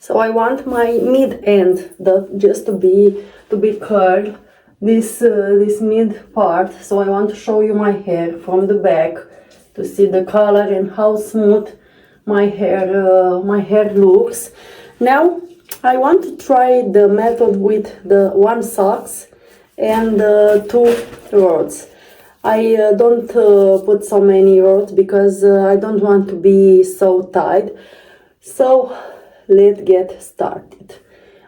So I want my mid end just to be curled, this mid part. So I want to show you my hair from the back to see the color and how smooth my hair looks. Now I want to try the method with the 1 socks and 2 rods. I don't put so many rods because I don't want to be so tight. So let's get started.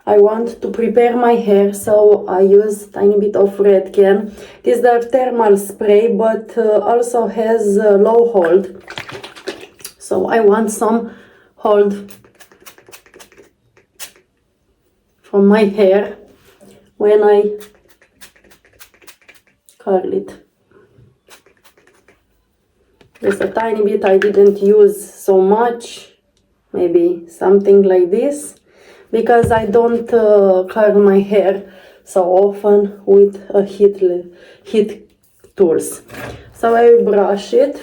I want to prepare my hair, so I use tiny bit of red can. This is the thermal spray, but also has low hold. So I want some hold from my hair when I curl it. Just a tiny bit, I didn't use so much, maybe something like this, because I don't curl my hair so often with a heat tools. So I will brush it,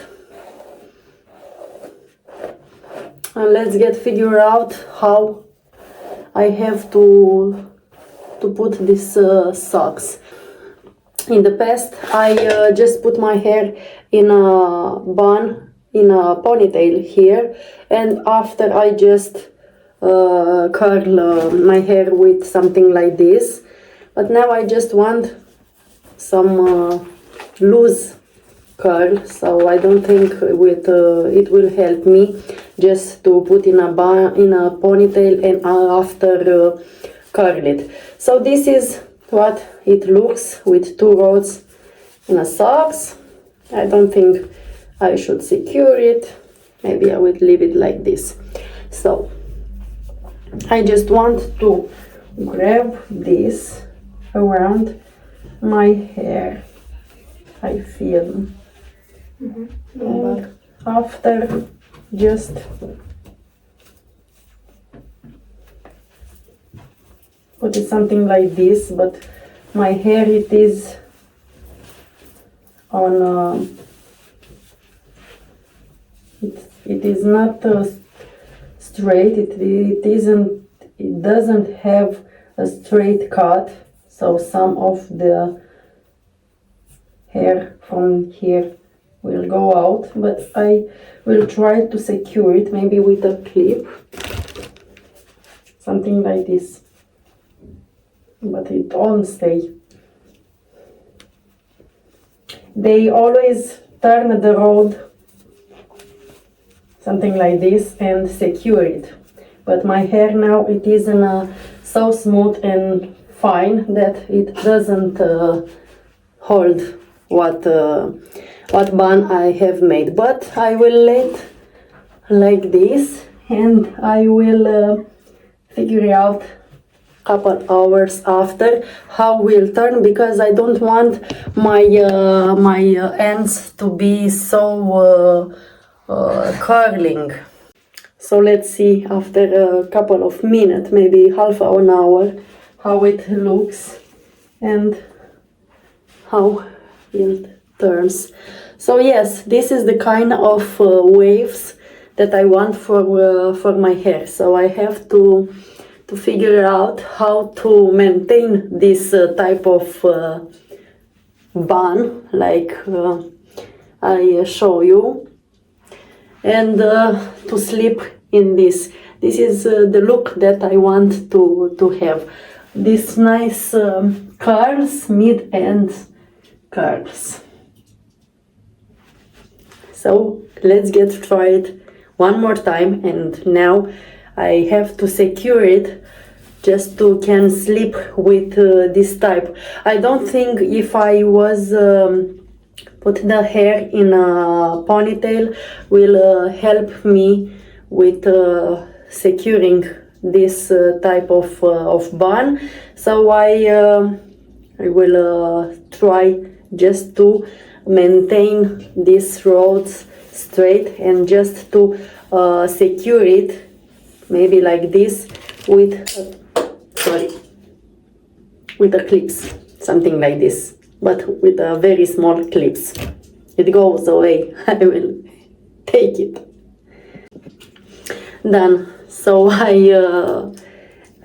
and let's figure out how I have to put these socks. In the past, I just put my hair in a bun, in a ponytail here, and after I just curl my hair with something like this. But now I just want some loose curl, so I don't think it will help me just to put in a bun, in a ponytail, and after curl it. So this is what it looks with 2 rods in a socks. I don't think I should secure it. Maybe I would leave it like this. So I just want to grab this around my hair. I feel. And after just put it something like this, but my hair, it is on it is not straight. It doesn't have a straight cut, so some of the hair from here will go out, but I will try to secure it, maybe with a clip, something like this, but it won't stay. They always turn the rod something like this and secure it, but my hair now, it isn't so smooth and fine that it doesn't hold what bun I have made. But I will let like this, and I will figure out couple hours after how will turn, because I don't want my ends to be so curling. So let's see after a couple of minutes, maybe half an hour, how it looks and how it turns. So yes, this is the kind of waves that I want for my hair. So I have to figure out how to maintain this type of bun, like I show you, and to sleep in this. This is the look that I want to have. This nice curls, mid-end curls. So let's try it one more time, and now I have to secure it just to can sleep with this type. I don't think if I was put the hair in a ponytail will help me with securing this type of bun. So I will try just to maintain these rods straight and just to secure it, maybe like this, with the clips, something like this, but with a very small clips. It goes away. I will take it. Done. So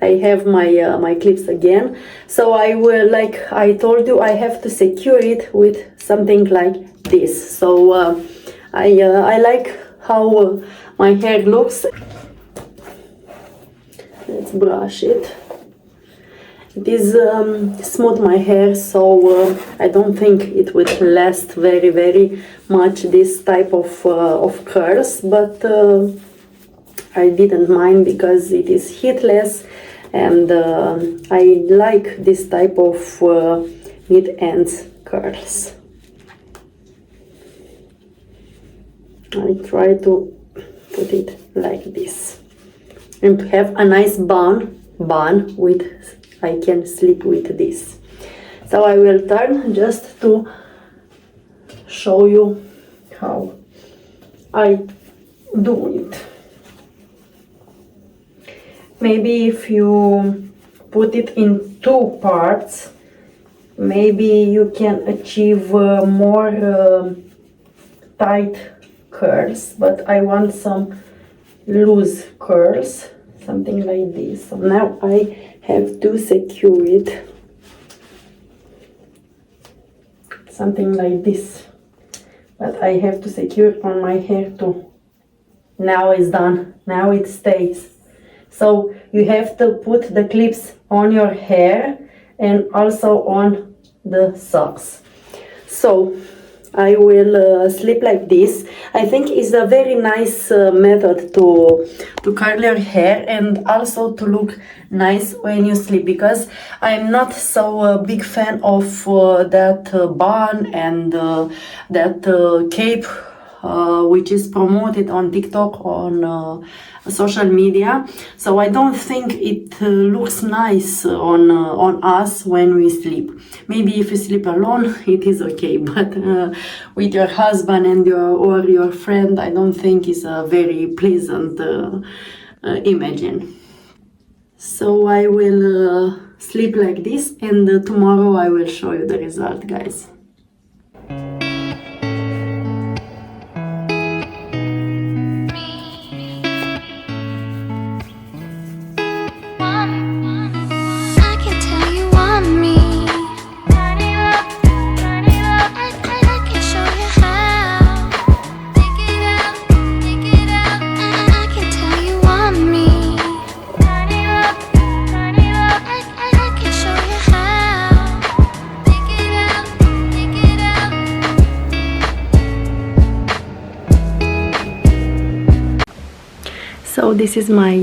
I have my clips again. So I will, like I told you, I have to secure it with something like this. So I like how my hair looks. Let's brush it. It is smooth my hair, so I don't think it will last very much, this type of curls, but I didn't mind because it is heatless, and I like this type of mid-ends curls. I try to put it like this and to have a nice bun with, I can sleep with this. So I will turn just to show you how I do it. Maybe if you put it in two parts, maybe you can achieve more tight curls, but I want some loose curls, something like this. So now I have to secure it, something like this, but I have to secure it on my hair too. Now it's done, now it stays. So you have to put the clips on your hair and also on the socks. So I will sleep like this. I think it's a very nice method to curl your hair and also to look nice when you sleep, because I'm not so big fan of that bun and that cape which is promoted on TikTok, on social media. So I don't think it looks nice on us when we sleep. Maybe if you sleep alone, it is okay, but with your husband and or your friend, I don't think it's a very pleasant imagine. So I will sleep like this, and tomorrow I will show you the result, guys. So this is my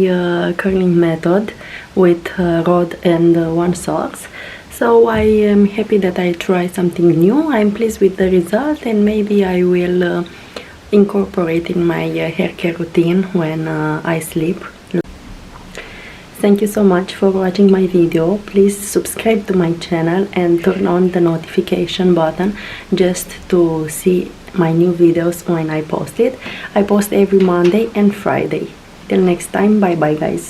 curling method with rod and one socks. So I am happy that I try something new. I'm pleased with the result, and maybe I will incorporate in my hair care routine when I sleep. Thank you so much for watching my video. Please subscribe to my channel and turn on the notification button just to see my new videos when I post it. I post every Monday and Friday. Till next time, bye bye guys.